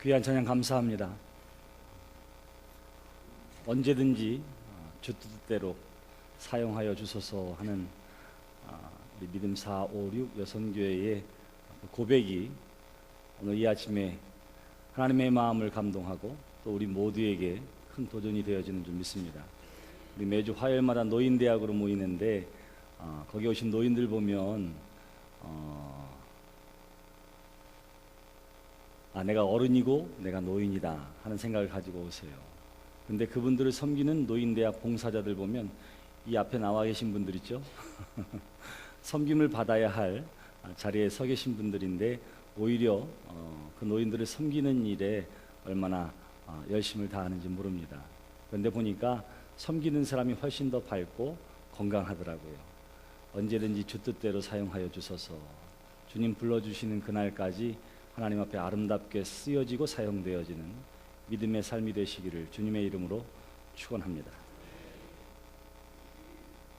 귀한 찬양 감사합니다. 언제든지 주 뜻대로 사용하여 주소서 하는 우리 믿음 456 여선교회의 고백이 오늘 이 아침에 하나님의 마음을 감동하고 또 우리 모두에게 큰 도전이 되어지는 줄 믿습니다. 우리 매주 화요일마다 노인대학으로 모이는데 거기 오신 노인들 보면 내가 어른이고 내가 노인이다 하는 생각을 가지고 오세요. 근데 그분들을 섬기는 노인대학 봉사자들 보면 이 앞에 나와 계신 분들 있죠? 섬김을 받아야 할 자리에 서 계신 분들인데 오히려 그 노인들을 섬기는 일에 얼마나 열심을 다하는지 모릅니다. 그런데 보니까 섬기는 사람이 훨씬 더 밝고 건강하더라고요. 언제든지 주 뜻대로 사용하여 주소서. 주님 불러주시는 그날까지 하나님 앞에 아름답게 쓰여지고 사용되어지는 믿음의 삶이 되시기를 주님의 이름으로 축원합니다.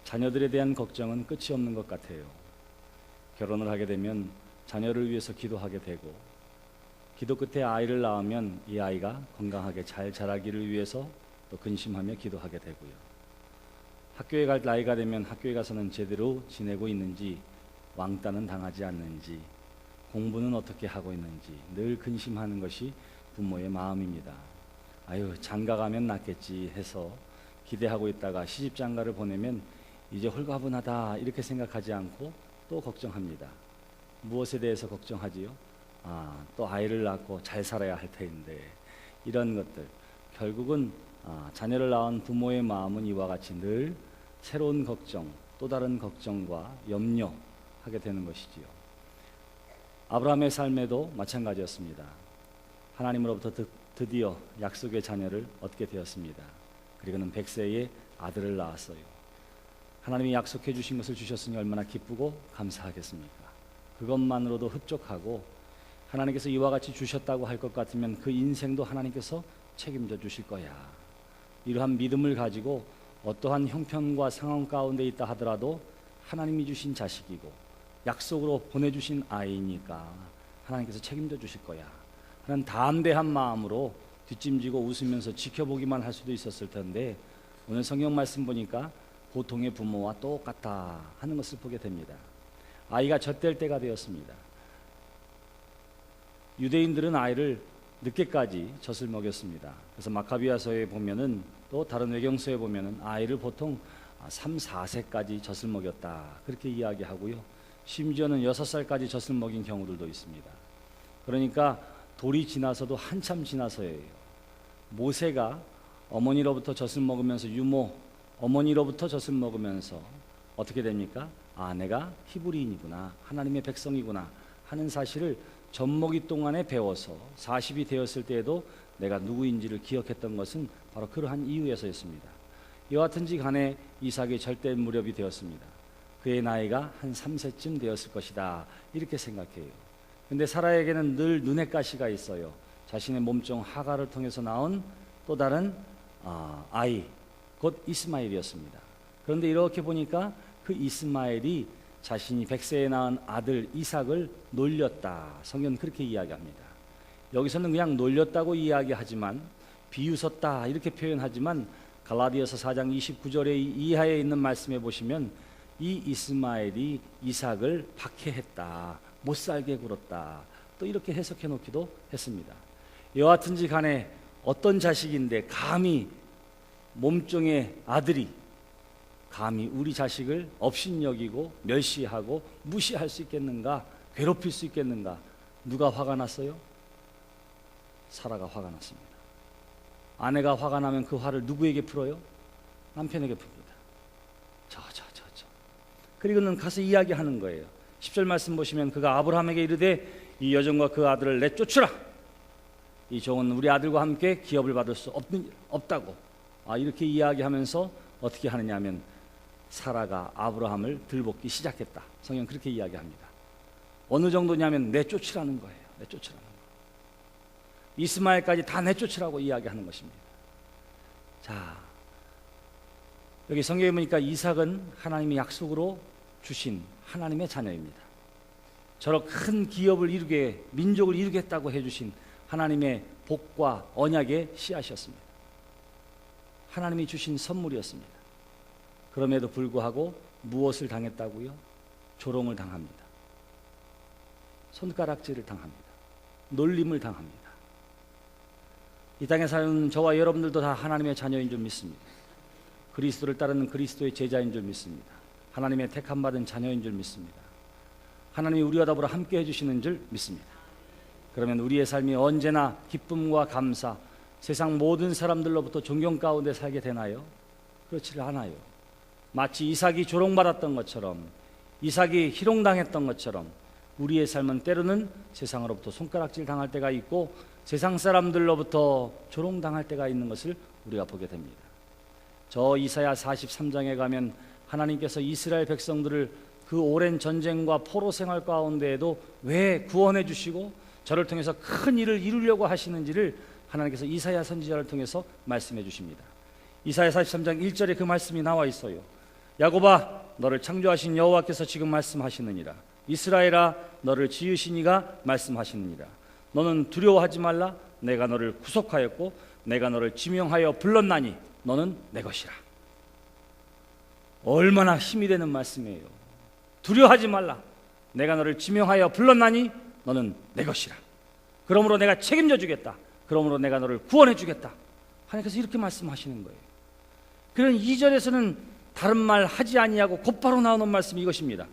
자녀들에 대한 걱정은 끝이 없는 것 같아요. 결혼을 하게 되면 자녀를 위해서 기도하게 되고, 기도 끝에 아이를 낳으면 이 아이가 건강하게 잘 자라기를 위해서 또 근심하며 기도하게 되고요. 학교에 갈 나이가 되면 학교에 가서는 제대로 지내고 있는지, 왕따는 당하지 않는지, 공부는 어떻게 하고 있는지 늘 근심하는 것이 부모의 마음입니다. 장가 가면 낫겠지 해서 기대하고 있다가 시집 장가를 보내면 이제 홀가분하다 이렇게 생각하지 않고 또 걱정합니다. 무엇에 대해서 걱정하지요? 또 아이를 낳고 잘 살아야 할 텐데. 이런 것들 결국은 자녀를 낳은 부모의 마음은 이와 같이 늘 새로운 걱정, 또 다른 걱정과 염려하게 되는 것이지요. 아브라함의 삶에도 마찬가지였습니다. 하나님으로부터 드디어 약속의 자녀를 얻게 되었습니다. 그리고는 100세의 아들을 낳았어요. 하나님이 약속해 주신 것을 주셨으니 얼마나 기쁘고 감사하겠습니까? 그것만으로도 흡족하고, 하나님께서 이와 같이 주셨다고 할 것 같으면 그 인생도 하나님께서 책임져 주실 거야. 이러한 믿음을 가지고 어떠한 형편과 상황 가운데 있다 하더라도 하나님이 주신 자식이고 약속으로 보내주신 아이니까 하나님께서 책임져 주실 거야 하는 담대한 마음으로 뒷짐지고 웃으면서 지켜보기만 할 수도 있었을 텐데, 오늘 성경 말씀 보니까 보통의 부모와 똑같다 하는 것을 보게 됩니다. 아이가 젖될 때가 되었습니다. 유대인들은 아이를 늦게까지 젖을 먹였습니다. 그래서 마카비아서에 보면은, 또 다른 외경서에 보면은 아이를 보통 3, 4세까지 젖을 먹였다 그렇게 이야기하고요. 심지어는 6살까지 젖을 먹인 경우들도 있습니다. 그러니까 돌이 지나서도 한참 지나서예요. 모세가 어머니로부터 젖을 먹으면서 유모 어머니로부터 젖을 먹으면서 어떻게 됩니까? 내가 히브리인이구나, 하나님의 백성이구나 하는 사실을 젖먹이 동안에 배워서 40이 되었을 때에도 내가 누구인지를 기억했던 것은 바로 그러한 이유에서였습니다. 이와 같은지 간에 이삭이 절대 무렵이 되었습니다. 그의 나이가 한 3세쯤 되었을 것이다 이렇게 생각해요. 근데 사라에게는 늘 눈의 가시가 있어요. 자신의 몸종 하가를 통해서 나온 또 다른 아이, 곧 이스마엘이었습니다. 그런데 이렇게 보니까 그 이스마엘이 자신이 100세에 낳은 아들 이삭을 놀렸다, 성경은 그렇게 이야기합니다. 여기서는 그냥 놀렸다고 이야기하지만, 비웃었다 이렇게 표현하지만, 갈라디아서 4장 29절에 이하에 있는 말씀에 보시면 이 이스마엘이 이삭을 박해했다, 못살게 굴었다, 또 이렇게 해석해 놓기도 했습니다. 여하튼지 간에 어떤 자식인데 감히 몸종의 아들이 감히 우리 자식을 업신여기고 멸시하고 무시할 수 있겠는가, 괴롭힐 수 있겠는가? 누가 화가 났어요? 사라가 화가 났습니다. 아내가 화가 나면 그 화를 누구에게 풀어요? 남편에게 풉니다. 저. 그리고는 가서 이야기하는 거예요. 10절 말씀 보시면 그가 아브라함에게 이르되 이 여종과 그 아들을 내쫓으라. 이 종은 우리 아들과 함께 기업을 받을 수 없다고 이렇게 이야기하면서 어떻게 하느냐 하면 사라가 아브라함을 들볶기 시작했다. 성경 그렇게 이야기합니다. 어느 정도냐면 내쫓으라는 거예요. 내쫓으라는 거. 이스마엘까지 다 내쫓으라고 이야기하는 것입니다. 자, 여기 성경에 보니까 이삭은 하나님의 약속으로 주신 하나님의 자녀입니다. 저런 큰 기업을 이루게, 민족을 이루겠다고 해주신 하나님의 복과 언약의 씨앗이었습니다. 하나님이 주신 선물이었습니다. 그럼에도 불구하고 무엇을 당했다고요? 조롱을 당합니다. 손가락질을 당합니다. 놀림을 당합니다. 이 땅에 사는 저와 여러분들도 다 하나님의 자녀인 줄 믿습니다. 그리스도를 따르는 그리스도의 제자인 줄 믿습니다. 하나님의 택함받은 자녀인 줄 믿습니다. 하나님이 우리와 더불어 함께 해주시는 줄 믿습니다. 그러면 우리의 삶이 언제나 기쁨과 감사, 세상 모든 사람들로부터 존경 가운데 살게 되나요? 그렇지를 않아요. 마치 이삭이 조롱받았던 것처럼, 이삭이 희롱당했던 것처럼 우리의 삶은 때로는 세상으로부터 손가락질 당할 때가 있고 세상 사람들로부터 조롱당할 때가 있는 것을 우리가 보게 됩니다. 저 이사야 43장에 가면 하나님께서 이스라엘 백성들을 그 오랜 전쟁과 포로 생활 가운데에도 왜 구원해 주시고 저를 통해서 큰 일을 이루려고 하시는지를 하나님께서 이사야 선지자를 통해서 말씀해 주십니다. 이사야 43장 1절에 그 말씀이 나와 있어요. 야곱아, 너를 창조하신 여호와께서 지금 말씀하시느니라. 이스라엘아, 너를 지으신 이가 말씀하시느니라. 너는 두려워하지 말라. 내가 너를 구속하였고 내가 너를 지명하여 불렀나니 너는 내 것이라. 얼마나 힘이 되는 말씀이에요. 두려워하지 말라. 내가 너를 지명하여 불렀나니 너는 내 것이라. 그러므로 내가 책임져 주겠다. 그러므로 내가 너를 구원해 주겠다. 하나님께서 이렇게 말씀하시는 거예요. 그런 2절에서는 다른 말 하지 아니하고 곧바로 나오는 말씀이 이것입니다.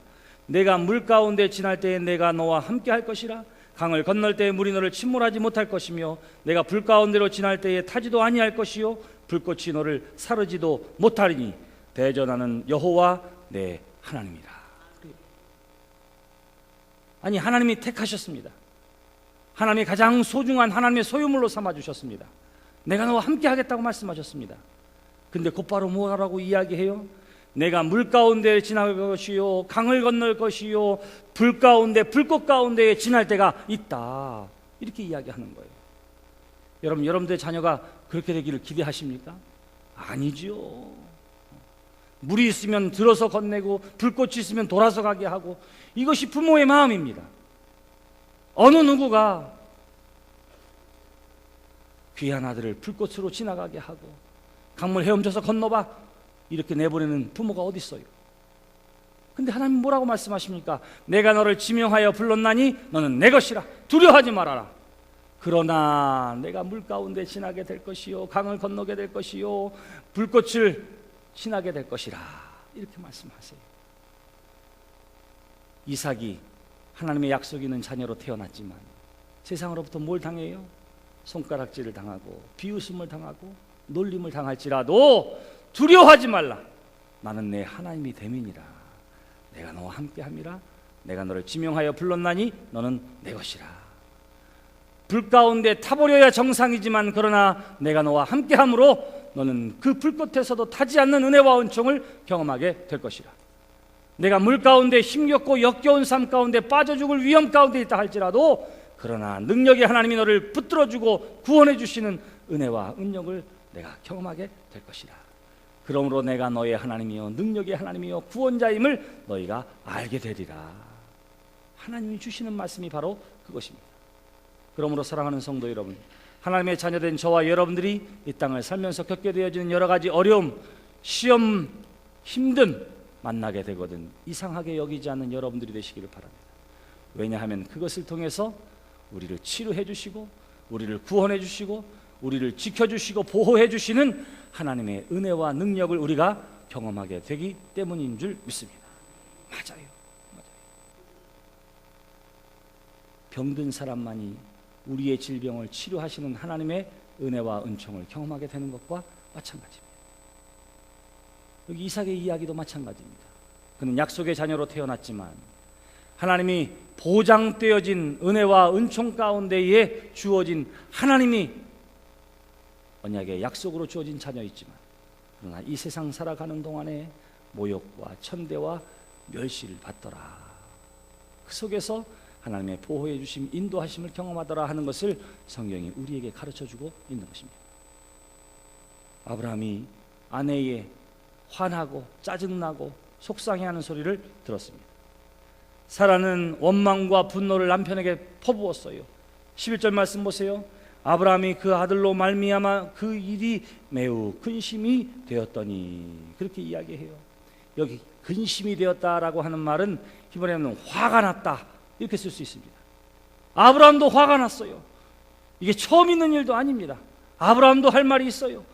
내가 물 가운데 지날 때에 내가 너와 함께 할 것이라. 강을 건널 때에 물이 너를 침몰하지 못할 것이며 내가 불 가운데로 지날 때에 타지도 아니할 것이요 불꽃이 너를 사르지도 못하리니 대전하는 여호와 내 하나님이라. 아니, 하나님이 택하셨습니다. 하나님이 가장 소중한 하나님의 소유물로 삼아주셨습니다. 내가 너와 함께 하겠다고 말씀하셨습니다. 근데 곧바로 뭐라고 이야기해요? 내가 물 가운데 지날 것이요 강을 건널 것이요 불 가운데 불꽃 가운데 지날 때가 있다. 이렇게 이야기하는 거예요. 여러분들의 자녀가 그렇게 되기를 기대하십니까? 아니죠. 물이 있으면 들어서 건네고 불꽃이 있으면 돌아서 가게 하고, 이것이 부모의 마음입니다. 어느 누구가 귀한 아들을 불꽃으로 지나가게 하고 강물 헤엄쳐서 건너봐 이렇게 내보내는 부모가 어디 있어요? 근데 하나님 뭐라고 말씀하십니까? 내가 너를 지명하여 불렀나니 너는 내 것이라. 두려워하지 말아라. 그러나 내가 물 가운데 지나게 될 것이요 강을 건너게 될 것이요 불꽃을 지나게 될 것이라. 이렇게 말씀하세요. 이삭이 하나님의 약속 있는 자녀로 태어났지만 세상으로부터 뭘 당해요? 손가락질을 당하고 비웃음을 당하고 놀림을 당할지라도 두려워하지 말라. 나는 내 하나님이 됨이니라. 내가 너와 함께함이라. 내가 너를 지명하여 불렀나니 너는 내 것이라. 불 가운데 타버려야 정상이지만 그러나 내가 너와 함께함으로 너는 그 불꽃에서도 타지 않는 은혜와 은총을 경험하게 될 것이라. 내가 물 가운데 힘겹고 역겨운 삶 가운데 빠져 죽을 위험 가운데 있다 할지라도 그러나 능력의 하나님이 너를 붙들어주고 구원해 주시는 은혜와 은력을 내가 경험하게 될 것이라. 그러므로 내가 너의 하나님이요 능력의 하나님이요 구원자임을 너희가 알게 되리라. 하나님이 주시는 말씀이 바로 그것입니다. 그러므로 사랑하는 성도 여러분, 하나님의 자녀된 저와 여러분들이 이 땅을 살면서 겪게 되어지는 여러 가지 어려움, 시험, 힘든 만나게 되거든 이상하게 여기지 않는 여러분들이 되시기를 바랍니다. 왜냐하면 그것을 통해서 우리를 치료해 주시고 우리를 구원해 주시고 우리를 지켜주시고 보호해 주시는 하나님의 은혜와 능력을 우리가 경험하게 되기 때문인 줄 믿습니다. 맞아요. 병든 사람만이 우리의 질병을 치료하시는 하나님의 은혜와 은총을 경험하게 되는 것과 마찬가지입니다. 여기 이삭의 이야기도 마찬가지입니다. 그는 약속의 자녀로 태어났지만 하나님이 보장되어진 은혜와 은총 가운데에 주어진 하나님이 언약의 약속으로 주어진 자녀이지만 그러나 이 세상 살아가는 동안에 모욕과 천대와 멸시를 받더라. 그 속에서 하나님의 보호해 주심, 인도하심을 경험하더라 하는 것을 성경이 우리에게 가르쳐주고 있는 것입니다. 아브라함이 아내의 화나고 짜증나고 속상해하는 소리를 들었습니다. 사라는 원망과 분노를 남편에게 퍼부었어요. 11절 말씀 보세요. 아브라함이 그 아들로 말미암아 그 일이 매우 근심이 되었더니, 그렇게 이야기해요. 여기 근심이 되었다라고 하는 말은 히브리어는 화가 났다, 이렇게 쓸 수 있습니다. 아브라함도 화가 났어요. 이게 처음 있는 일도 아닙니다. 아브라함도 할 말이 있어요.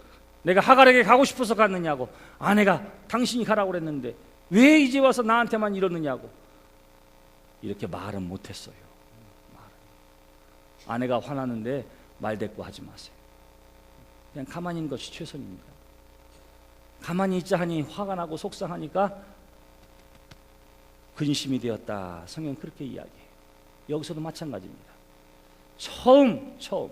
내가 하갈에게 가고 싶어서 갔느냐고. 아내가 당신이 가라고 그랬는데 왜 이제 와서 나한테만 이러느냐고. 이렇게 말은 못했어요. 아내가 화나는데 말대꾸 하지 마세요. 그냥 가만히 있는 것이 최선입니다. 가만히 있자 하니 화가 나고 속상하니까 근심이 되었다. 성경은 그렇게 이야기해요. 여기서도 마찬가지입니다. 처음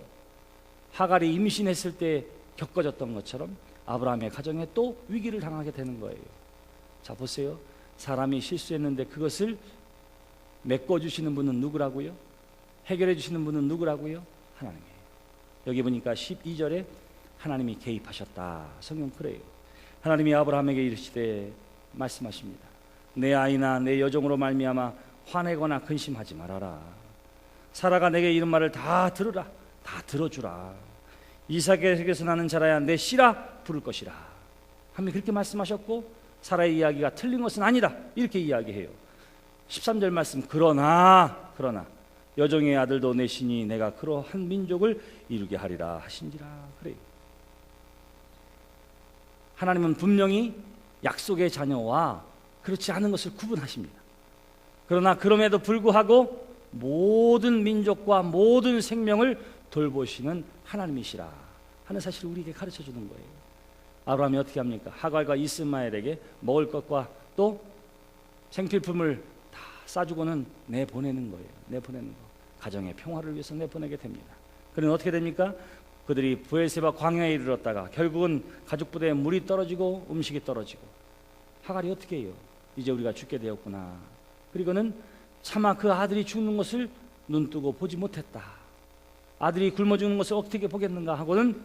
하갈이 임신했을 때 겪어졌던 것처럼 아브라함의 가정에 또 위기를 당하게 되는 거예요. 자, 보세요. 사람이 실수했는데 그것을 메꿔주시는 분은 누구라고요? 해결해 주시는 분은 누구라고요? 하나님이에요. 여기 보니까 12절에 하나님이 개입하셨다. 성경 그래요. 하나님이 아브라함에게 이르시되 말씀하십니다. 내 아이나 내 여종으로 말미암아 화내거나 근심하지 말아라. 사라가 내게 이런 말을 다 들으라. 다 들어주라. 이삭에게서 나는 자라야 내 씨라 부를 것이라. 하나님이 그렇게 말씀하셨고 사라의 이야기가 틀린 것은 아니다, 이렇게 이야기해요. 13절 말씀, 그러나 여종의 아들도 내시니 내가 그러한 민족을 이루게 하리라 하신지라. 그래요. 하나님은 분명히 약속의 자녀와 그렇지 않은 것을 구분하십니다. 그러나 그럼에도 불구하고 모든 민족과 모든 생명을 돌보시는 하나님이시라 하는 사실을 우리에게 가르쳐주는 거예요. 아브라함이 어떻게 합니까? 하갈과 이스마엘에게 먹을 것과 또 생필품을 다 싸주고는 내보내는 거예요. 내보내는 거. 가정의 평화를 위해서 내보내게 됩니다. 그러면 어떻게 됩니까? 그들이 브엘세바 광야에 이르렀다가 결국은 가죽 부대에 물이 떨어지고 음식이 떨어지고, 하갈이 어떻게 해요? 이제 우리가 죽게 되었구나. 그리고는 차마 그 아들이 죽는 것을 눈뜨고 보지 못했다. 아들이 굶어 죽는 것을 어떻게 보겠는가 하고는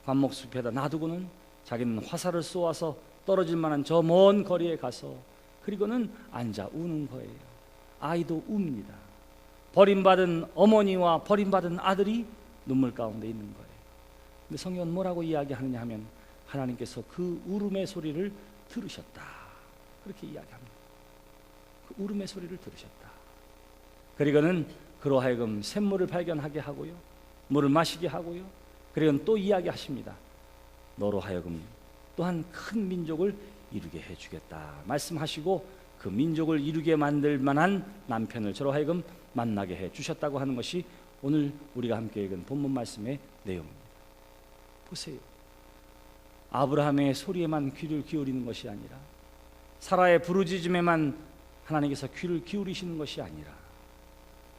관목숲에다 놔두고는 자기는 화살을 쏘아서 떨어질 만한 저 먼 거리에 가서 그리고는 앉아 우는 거예요. 아이도 웁니다. 버림받은 어머니와 버림받은 아들이 눈물 가운데 있는 거예요. 근데 성경은 뭐라고 이야기하느냐 하면 하나님께서 그 울음의 소리를 들으셨다, 그렇게 이야기합니다. 그 울음의 소리를 들으셨다. 그리고는 그로 하여금 샘물을 발견하게 하고요, 물을 마시게 하고요, 그리고는 또 이야기하십니다. 너로 하여금 또한 큰 민족을 이루게 해주겠다 말씀하시고 그 민족을 이루게 만들 만한 남편을 저로 하여금 만나게 해주셨다고 하는 것이 오늘 우리가 함께 읽은 본문 말씀의 내용입니다. 보세요. 아브라함의 소리에만 귀를 기울이는 것이 아니라 사라의 부르짖음에만 하나님께서 귀를 기울이시는 것이 아니라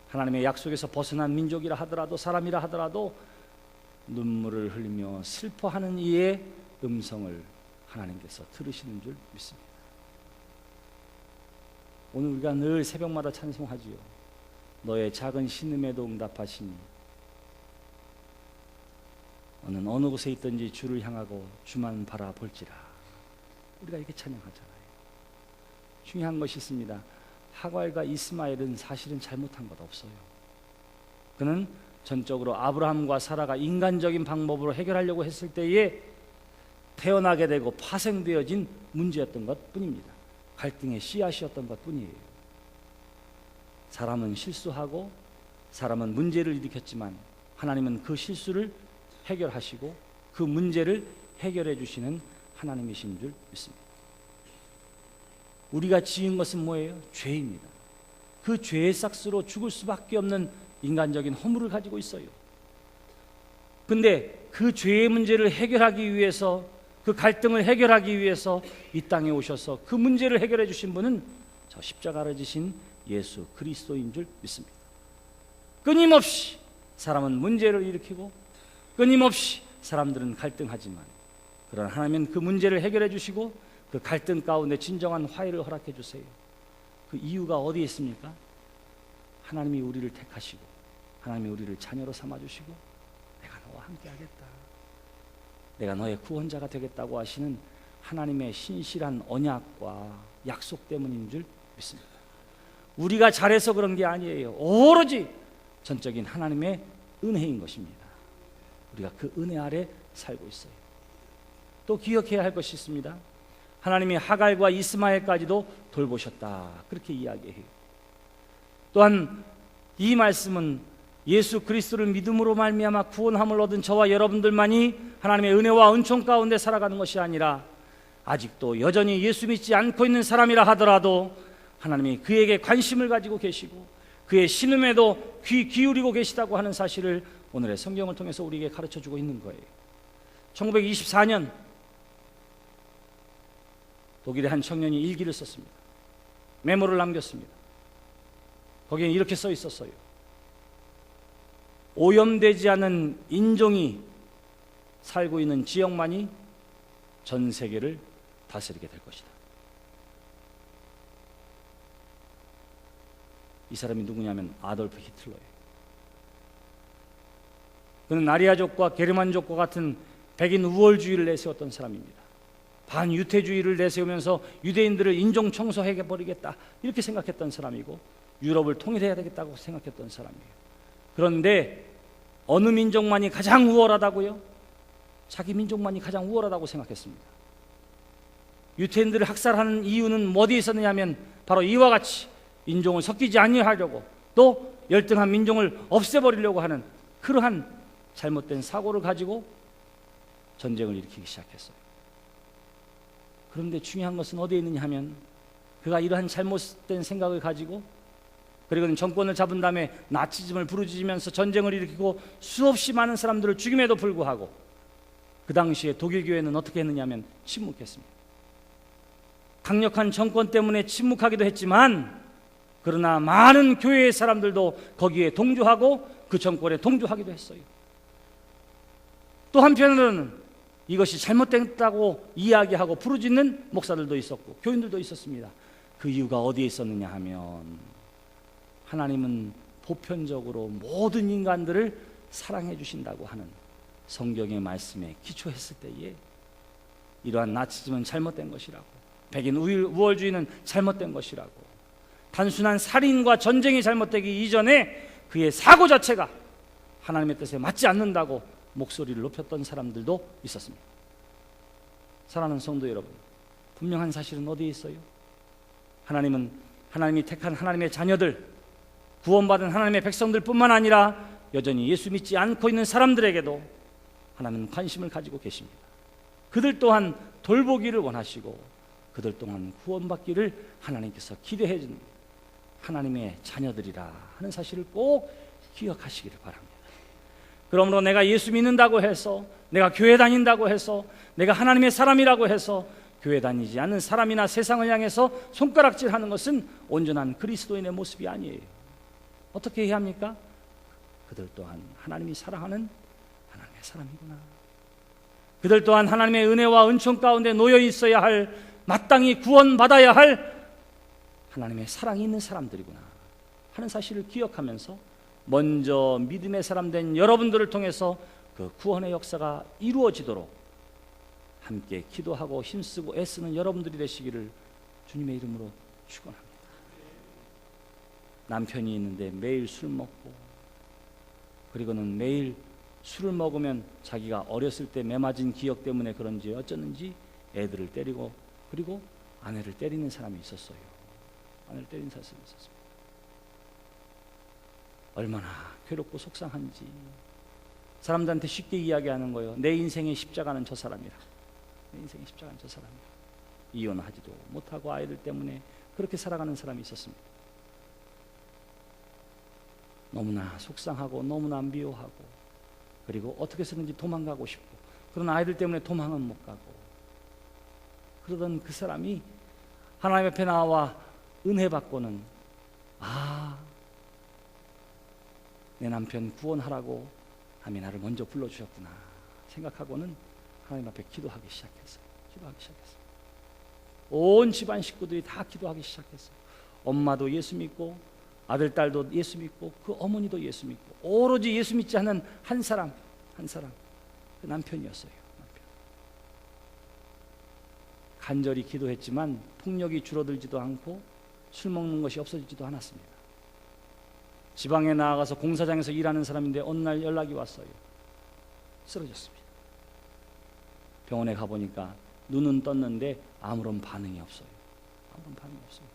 하나님의 약속에서 벗어난 민족이라 하더라도 사람이라 하더라도 눈물을 흘리며 슬퍼하는 이의 음성을 하나님께서 들으시는 줄 믿습니다. 오늘 우리가 늘 새벽마다 찬송하지요. 너의 작은 신음에도 응답하시니 너는 어느 곳에 있든지 주를 향하고 주만 바라볼지라. 우리가 이렇게 찬양하잖아요. 중요한 것이 있습니다. 하갈과 이스마엘은 사실은 잘못한 것 없어요. 그는 전적으로 아브라함과 사라가 인간적인 방법으로 해결하려고 했을 때에 태어나게 되고 파생되어진 문제였던 것 뿐입니다. 갈등의 씨앗이었던 것 뿐이에요. 사람은 실수하고 사람은 문제를 일으켰지만 하나님은 그 실수를 해결하시고 그 문제를 해결해 주시는 하나님이신 줄 믿습니다. 우리가 지은 것은 뭐예요? 죄입니다. 그 죄의 싹스로 죽을 수밖에 없는 인간적인 허물을 가지고 있어요. 근데 그 죄의 문제를 해결하기 위해서, 그 갈등을 해결하기 위해서 이 땅에 오셔서 그 문제를 해결해 주신 분은 저 십자가를 지신 예수 그리스도인 줄 믿습니다. 끊임없이 사람은 문제를 일으키고 끊임없이 사람들은 갈등하지만 그러나 하나님은 그 문제를 해결해 주시고 그 갈등 가운데 진정한 화해를 허락해 주세요. 그 이유가 어디에 있습니까? 하나님이 우리를 택하시고 하나님이 우리를 자녀로 삼아주시고 내가 너와 함께 하겠다, 내가 너의 구원자가 되겠다고 하시는 하나님의 신실한 언약과 약속 때문인 줄 믿습니다. 우리가 잘해서 그런 게 아니에요. 오로지 전적인 하나님의 은혜인 것입니다. 우리가 그 은혜 아래 살고 있어요. 또 기억해야 할 것이 있습니다. 하나님이 하갈과 이스마엘까지도 돌보셨다, 그렇게 이야기해요. 또한 이 말씀은 예수 그리스도를 믿음으로 말미암아 구원함을 얻은 저와 여러분들만이 하나님의 은혜와 은총 가운데 살아가는 것이 아니라 아직도 여전히 예수 믿지 않고 있는 사람이라 하더라도 하나님이 그에게 관심을 가지고 계시고 그의 신음에도 귀 기울이고 계시다고 하는 사실을 오늘의 성경을 통해서 우리에게 가르쳐주고 있는 거예요. 1924년 독일의 한 청년이 일기를 썼습니다. 메모를 남겼습니다. 거기에 이렇게 써 있었어요. 오염되지 않은 인종이 살고 있는 지역만이 전 세계를 다스리게 될 것이다. 이 사람이 누구냐면 아돌프 히틀러예요. 그는 나리아족과 게르만족과 같은 백인 우월주의를 내세웠던 사람입니다. 반유태주의를 내세우면서 유대인들을 인종 청소해버리겠다, 이렇게 생각했던 사람이고 유럽을 통일해야 되겠다고 생각했던 사람이에요. 그런데 어느 민족만이 가장 우월하다고요? 자기 민족만이 가장 우월하다고 생각했습니다. 유태인들을 학살하는 이유는 어디에 있었느냐 하면 바로 이와 같이 인종을 섞이지 아니하려고 또 열등한 민족을 없애버리려고 하는 그러한 잘못된 사고를 가지고 전쟁을 일으키기 시작했어요. 그런데 중요한 것은 어디에 있느냐 하면 그가 이러한 잘못된 생각을 가지고 그리고 정권을 잡은 다음에 나치즘을 부르짖으면서 전쟁을 일으키고 수없이 많은 사람들을 죽임에도 불구하고 그 당시에 독일 교회는 어떻게 했느냐 하면 침묵했습니다. 강력한 정권 때문에 침묵하기도 했지만 그러나 많은 교회의 사람들도 거기에 동조하고 그 정권에 동조하기도 했어요. 또 한편으로는 이것이 잘못됐다고 이야기하고 부르짖는 목사들도 있었고 교인들도 있었습니다. 그 이유가 어디에 있었느냐 하면 하나님은 보편적으로 모든 인간들을 사랑해 주신다고 하는 성경의 말씀에 기초했을 때에 이러한 나치즘은 잘못된 것이라고, 백인 우월주의는 잘못된 것이라고, 단순한 살인과 전쟁이 잘못되기 이전에 그의 사고 자체가 하나님의 뜻에 맞지 않는다고 목소리를 높였던 사람들도 있었습니다. 사랑하는 성도 여러분, 분명한 사실은 어디에 있어요? 하나님은 하나님이 택한 하나님의 자녀들, 구원받은 하나님의 백성들 뿐만 아니라 여전히 예수 믿지 않고 있는 사람들에게도 하나님은 관심을 가지고 계십니다. 그들 또한 돌보기를 원하시고 그들 또한 구원받기를 하나님께서 기대해 주는 하나님의 자녀들이라 하는 사실을 꼭 기억하시기를 바랍니다. 그러므로 내가 예수 믿는다고 해서, 내가 교회 다닌다고 해서, 내가 하나님의 사람이라고 해서 교회 다니지 않는 사람이나 세상을 향해서 손가락질하는 것은 온전한 그리스도인의 모습이 아니에요. 어떻게 해야 합니까? 그들 또한 하나님이 사랑하는 하나님의 사람이구나. 그들 또한 하나님의 은혜와 은총 가운데 놓여 있어야 할, 마땅히 구원받아야 할 하나님의 사랑이 있는 사람들이구나 하는 사실을 기억하면서 먼저 믿음의 사람 된 여러분들을 통해서 그 구원의 역사가 이루어지도록 함께 기도하고 힘쓰고 애쓰는 여러분들이 되시기를 주님의 이름으로 축원합니다. 남편이 있는데 매일 술 먹고, 그리고는 매일 술을 먹으면 자기가 어렸을 때 매맞은 기억 때문에 그런지 어쩌는지 애들을 때리고 그리고 아내를 때리는 사람이 있었어요. 아내를 때리는 사람이 있었습니다. 얼마나 괴롭고 속상한지. 사람들한테 쉽게 이야기하는 거예요. 내 인생의 십자가는 저 사람이라. 내 인생의 십자가는 저 사람이라. 이혼하지도 못하고 아이들 때문에 그렇게 살아가는 사람이 있었습니다. 너무나 속상하고 너무나 미워하고, 그리고 어떻게 해서든지 도망가고 싶고, 그런 아이들 때문에 도망은 못 가고, 그러던 그 사람이 하나님 앞에 나와 은혜 받고는 내 남편 구원하라고 하나님이 나를 먼저 불러주셨구나 생각하고는 하나님 앞에 기도하기 시작했어요. 온 집안 식구들이 다 기도하기 시작했어요. 엄마도 예수 믿고, 아들, 딸도 예수 믿고, 그 어머니도 예수 믿고, 오로지 예수 믿지 않은 한 사람, 그 남편이었어요. 간절히 기도했지만 폭력이 줄어들지도 않고 술 먹는 것이 없어지지도 않았습니다. 지방에 나아가서 공사장에서 일하는 사람인데 어느 날 연락이 왔어요. 쓰러졌습니다. 병원에 가보니까 눈은 떴는데 아무런 반응이 없어요. 아무런 반응이 없어요.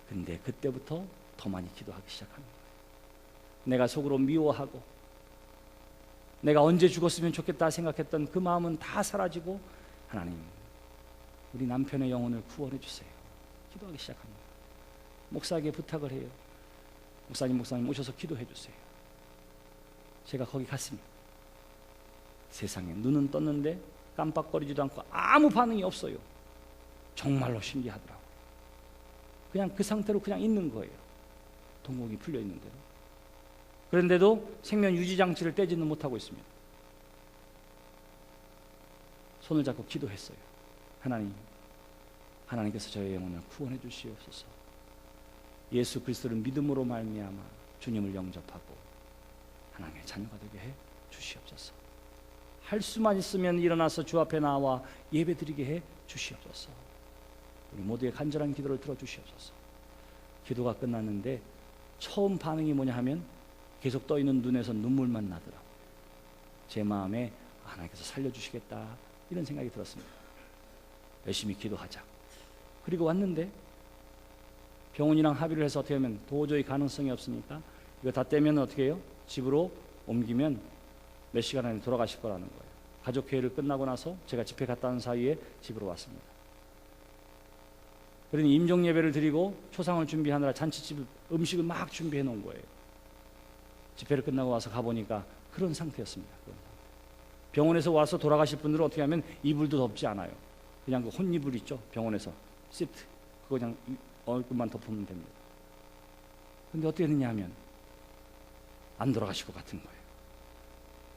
근데 그때부터 더 많이 기도하기 시작합니다. 내가 속으로 미워하고 내가 언제 죽었으면 좋겠다 생각했던 그 마음은 다 사라지고, 하나님, 우리 남편의 영혼을 구원해 주세요. 기도하기 시작합니다. 목사에게 부탁을 해요. 목사님 오셔서 기도해 주세요. 제가 거기 갔습니다. 세상에 눈은 떴는데 깜빡거리지도 않고 아무 반응이 없어요. 정말로 신기하더라고요. 그냥 그 상태로 그냥 있는 거예요. 동공이 풀려 있는 대로. 그런데도 생명 유지 장치를 떼지는 못하고 있습니다. 손을 잡고 기도했어요. 하나님께서 저의 영혼을 구원해 주시옵소서. 예수 그리스도를 믿음으로 말미암아 주님을 영접하고 하나님의 자녀가 되게 해 주시옵소서. 할 수만 있으면 일어나서 주 앞에 나와 예배 드리게 해 주시옵소서. 우리 모두의 간절한 기도를 들어 주시옵소서. 기도가 끝났는데 처음 반응이 뭐냐 하면 계속 떠있는 눈에서 눈물만 나더라고요. 제 마음에 하나님께서 살려주시겠다 이런 생각이 들었습니다. 열심히 기도하자. 그리고 왔는데 병원이랑 합의를 해서 어떻게 하면 도저히 가능성이 없으니까 이거 다 떼면 어떻게 해요? 집으로 옮기면 몇 시간 안에 돌아가실 거라는 거예요. 가족회의를 끝나고 나서 제가 집회 갔다 온 사이에 집으로 왔습니다. 그러니 임종 예배를 드리고 초상을 준비하느라 잔치집 음식을 막 준비해 놓은 거예요. 집회를 끝나고 와서 가보니까 그런 상태였습니다. 병원에서 와서 돌아가실 분들은 어떻게 하면 이불도 덮지 않아요. 그냥 그 혼이불 있죠. 병원에서 시트 그거 그냥 얼굴만 덮으면 됩니다. 근데 어떻게 됐냐 하면 안 돌아가실 것 같은 거예요.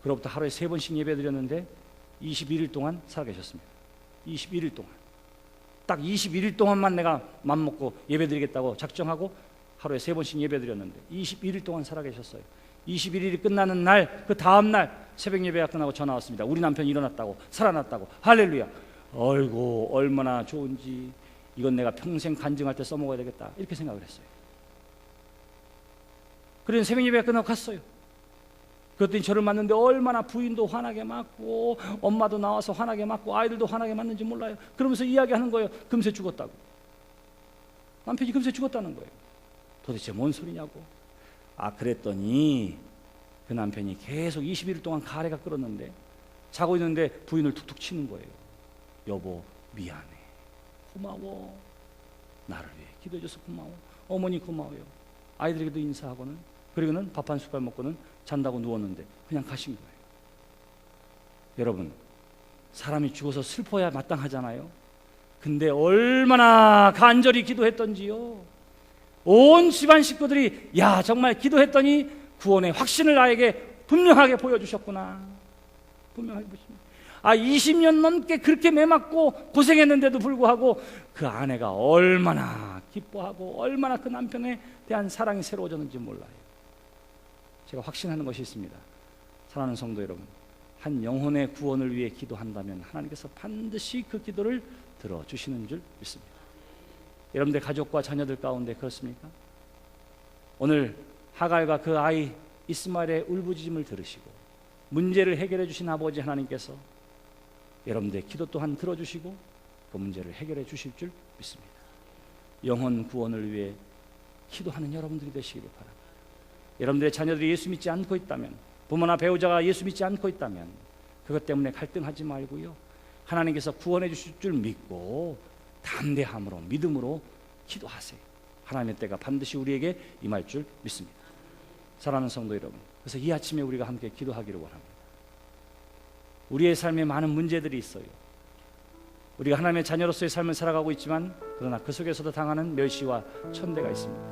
그로부터 하루에 3번씩 예배 드렸는데 21일 동안 살아계셨습니다. 21일 동안 딱 21일 동안만 내가 맘먹고 예배 드리겠다고 작정하고 하루에 3번씩 예배 드렸는데 21일 동안 살아계셨어요. 21일이 끝나는 날, 그 다음 날 새벽 예배가 끝나고 전화 왔습니다. 우리 남편이 일어났다고, 살아났다고. 할렐루야. 어이구 얼마나 좋은지, 이건 내가 평생 간증할 때 써먹어야 되겠다 이렇게 생각을 했어요. 그래서 새벽 예배가 끝나고 갔어요. 그랬더니 저를 맞는데 얼마나 부인도 화나게 맞고 엄마도 나와서 화나게 맞고 아이들도 화나게 맞는지 몰라요. 그러면서 이야기하는 거예요. 금세 죽었다고. 남편이 금세 죽었다는 거예요. 도대체 뭔 소리냐고. 그랬더니 그 남편이 계속 21일 동안 가래가 끓었는데 자고 있는데 부인을 툭툭 치는 거예요. 여보 미안해, 고마워, 나를 위해 기도해줘서 고마워, 어머니 고마워요. 아이들에게도 인사하고는, 그리고는 밥 한 숟갈 먹고는 잔다고 누웠는데 그냥 가신 거예요. 여러분, 사람이 죽어서 슬퍼야 마땅하잖아요. 근데 얼마나 간절히 기도했던지요. 온 집안 식구들이 야 정말 기도했더니 구원의 확신을 나에게 분명하게 보여주셨구나. 분명하게 보십니다. 20년 넘게 그렇게 매맞고 고생했는데도 불구하고 그 아내가 얼마나 기뻐하고 얼마나 그 남편에 대한 사랑이 새로워졌는지 몰라요. 제가 확신하는 것이 있습니다. 사랑하는 성도 여러분, 한 영혼의 구원을 위해 기도한다면 하나님께서 반드시 그 기도를 들어주시는 줄 믿습니다. 여러분들 가족과 자녀들 가운데 그렇습니까? 오늘 하갈과 그 아이 이스마엘의 울부짖음을 들으시고 문제를 해결해 주신 아버지 하나님께서 여러분들의 기도 또한 들어주시고 그 문제를 해결해 주실 줄 믿습니다. 영혼 구원을 위해 기도하는 여러분들이 되시기를 바랍니다. 여러분들의 자녀들이 예수 믿지 않고 있다면, 부모나 배우자가 예수 믿지 않고 있다면 그것 때문에 갈등하지 말고요, 하나님께서 구원해 주실 줄 믿고 담대함으로 믿음으로 기도하세요. 하나님의 때가 반드시 우리에게 임할 줄 믿습니다. 사랑하는 성도 여러분, 그래서 이 아침에 우리가 함께 기도하기를 원합니다. 우리의 삶에 많은 문제들이 있어요. 우리가 하나님의 자녀로서의 삶을 살아가고 있지만 그러나 그 속에서도 당하는 멸시와 천대가 있습니다.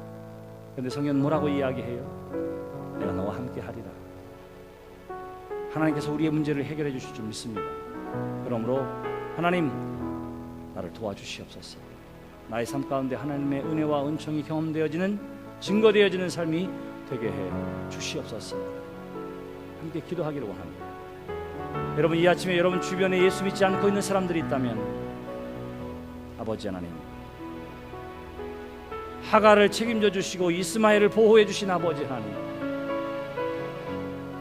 그런데 성경은 뭐라고 이야기해요? 내가 너와 함께 하리라. 하나님께서 우리의 문제를 해결해 주실 줄 믿습니다. 그러므로 하나님 나를 도와주시옵소서. 나의 삶 가운데 하나님의 은혜와 은총이 경험되어지는, 증거되어지는 삶이 되게 해 주시옵소서. 함께 기도하기를 원합니다. 여러분, 이 아침에 여러분 주변에 예수 믿지 않고 있는 사람들이 있다면 아버지 하나님, 하갈을 책임져 주시고 이스마엘을 보호해 주신 아버지 하나님,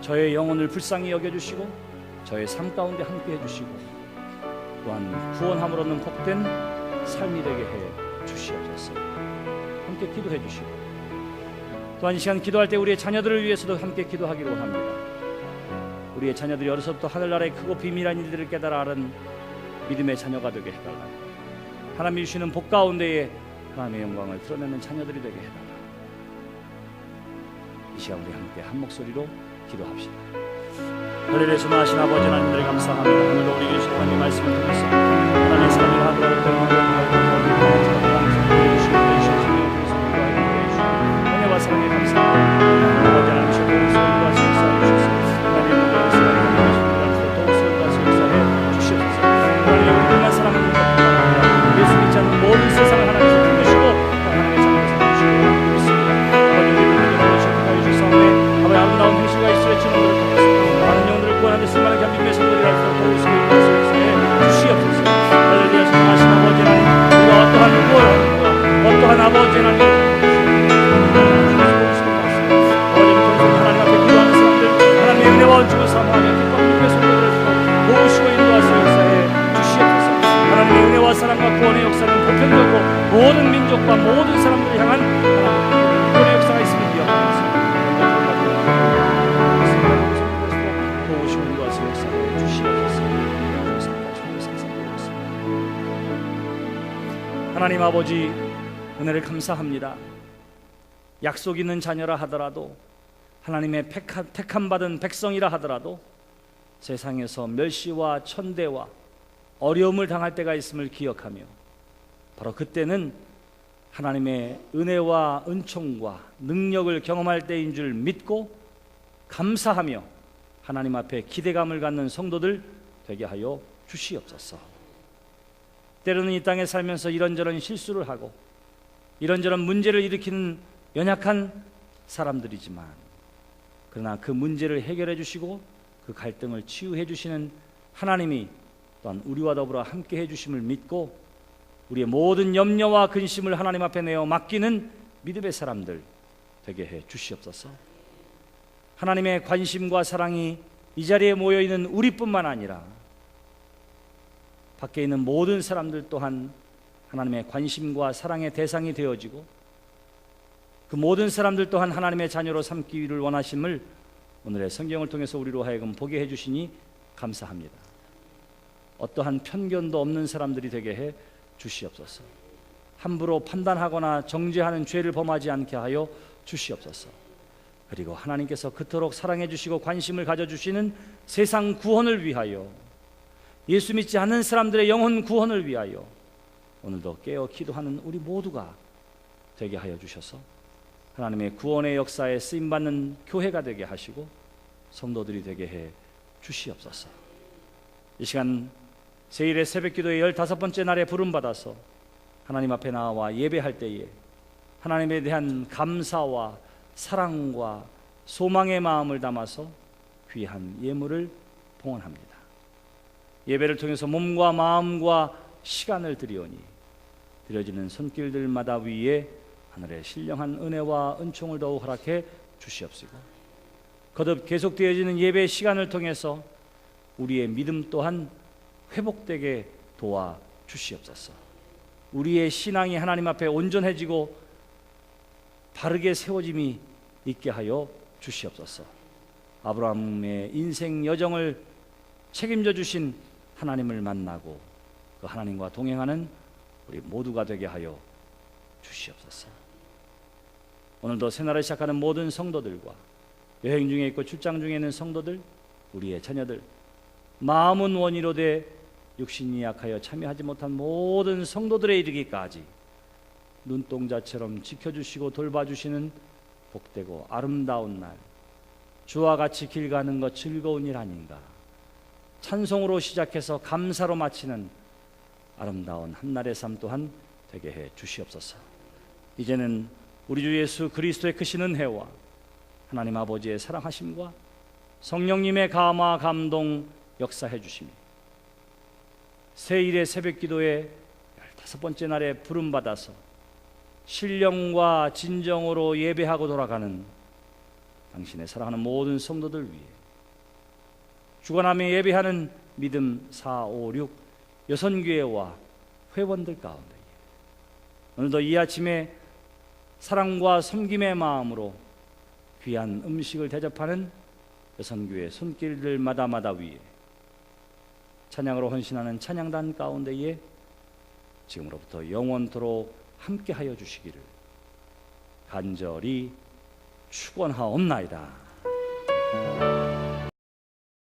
저의 영혼을 불쌍히 여겨 주시고 저의 삶 가운데 함께 해주시고 또한 구원함으로는 복된 삶이 되게 해 주시옵소서. 함께 기도해 주시고 또한 이 시간 기도할 때 우리의 자녀들을 위해서도 함께 기도하기로 합니다. 우리의 자녀들이 어려서부터 하늘나라의 크고 비밀한 일들을 깨달아 아는 믿음의 자녀가 되게 해달라. 하나님이 주시는 복 가운데에 하나님의 영광을 드러내는 자녀들이 되게 해달라. 이 시간 우리 함께 한 목소리로 기도합시다. 하늘에 전하신 아버지 하나님들 감사합니다. 오늘도 우리 주신 하나님의 말씀을 통해서 하나님의 삶을 하루하루 은혜와 사랑에 감사합니다. 아버지 하나님 주셔서 소원과 역사해 주셔서 하나님의 영광을 더욱 소원과 역사해 주시옵소서. 하나님의 영광만 사랑하는 것 예수 믿지 않는 모든 세상을 하나님께서 품으시고 하나님의 자녀를 삼으시고 있습니다. 아버지 우리를 믿음으로 축복하여 주셨사오니 아버지 아름다운 행실과 입술의 증언들을 통해서 많은 영들을 구원하는 수많은 견빈의 선물이라 해서 더욱 소원과 역사해 주시옵소서. 할렐루야. 전하신 아버지 하나님, 우리가 어떠한 어떠한 아버지 하나님 원주를 사모하며 기뻐하는 주의 손들을 도우시고 인도하시고 역사해 주시옵소서. 하나님의 은혜와 사랑과 구원의 역사는 보편적으로 모든 민족과 모든 사람들을 향한 하나님의 구원의 역사가 있음을 기억하면서 도우시고 인도하시고 역사해 주시옵소서. 하나님 아버지, 은혜를 감사합니다. 약속 있는 자녀라 하더라도, 하나님의 택함받은 백성이라 하더라도 세상에서 멸시와 천대와 어려움을 당할 때가 있음을 기억하며 바로 그때는 하나님의 은혜와 은총과 능력을 경험할 때인 줄 믿고 감사하며 하나님 앞에 기대감을 갖는 성도들 되게 하여 주시옵소서. 때로는 이 땅에 살면서 이런저런 실수를 하고 이런저런 문제를 일으키는 연약한 사람들이지만 그러나 그 문제를 해결해 주시고 그 갈등을 치유해 주시는 하나님이 또한 우리와 더불어 함께 해 주심을 믿고 우리의 모든 염려와 근심을 하나님 앞에 내어 맡기는 믿음의 사람들 되게 해 주시옵소서. 하나님의 관심과 사랑이 이 자리에 모여 있는 우리뿐만 아니라 밖에 있는 모든 사람들 또한 하나님의 관심과 사랑의 대상이 되어지고 그 모든 사람들 또한 하나님의 자녀로 삼기를 원하심을 오늘의 성경을 통해서 우리로 하여금 보게 해주시니 감사합니다. 어떠한 편견도 없는 사람들이 되게 해 주시옵소서. 함부로 판단하거나 정죄하는 죄를 범하지 않게 하여 주시옵소서. 그리고 하나님께서 그토록 사랑해 주시고 관심을 가져주시는 세상 구원을 위하여, 예수 믿지 않는 사람들의 영혼 구원을 위하여 오늘도 깨어 기도하는 우리 모두가 되게 하여 주셔서 하나님의 구원의 역사에 쓰임받는 교회가 되게 하시고 성도들이 되게 해 주시옵소서. 이 시간 제1회 새벽기도의 15번째 날에 부름받아서 하나님 앞에 나와 예배할 때에 하나님에 대한 감사와 사랑과 소망의 마음을 담아서 귀한 예물을 봉헌합니다. 예배를 통해서 몸과 마음과 시간을 드리오니 드려지는 손길들마다 위에 하늘의 신령한 은혜와 은총을 더욱 허락해 주시옵시고 거듭 계속되어지는 예배 시간을 통해서 우리의 믿음 또한 회복되게 도와 주시옵소서. 우리의 신앙이 하나님 앞에 온전해지고 바르게 세워짐이 있게 하여 주시옵소서. 아브라함의 인생 여정을 책임져 주신 하나님을 만나고 그 하나님과 동행하는 우리 모두가 되게 하여 주시옵소서. 오늘도 새날을 시작하는 모든 성도들과 여행 중에 있고 출장 중에 있는 성도들, 우리의 자녀들, 마음은 원이로 돼 육신이 약하여 참여하지 못한 모든 성도들에 이르기까지 눈동자처럼 지켜주시고 돌봐주시는 복되고 아름다운 날, 주와 같이 길 가는 것 즐거운 일 아닌가. 찬송으로 시작해서 감사로 마치는 아름다운 한날의 삶 또한 되게 해 주시옵소서. 이제는 우리 주 예수 그리스도의 크신 은혜와 하나님 아버지의 사랑하심과 성령님의 감화 감동 역사해 주시며 새 일의 새벽 기도에 15번째 날에 부름받아서 신령과 진정으로 예배하고 돌아가는 당신의 사랑하는 모든 성도들 위해 주관하며 예배하는 믿음 456 여선교회와 회원들 가운데 오늘도 이 아침에 사랑과 섬김의 마음으로 귀한 음식을 대접하는 여선교회 손길들마다 위에 찬양으로 헌신하는 찬양단 가운데에 지금으로부터 영원토록 함께하여 주시기를 간절히 축원하옵나이다.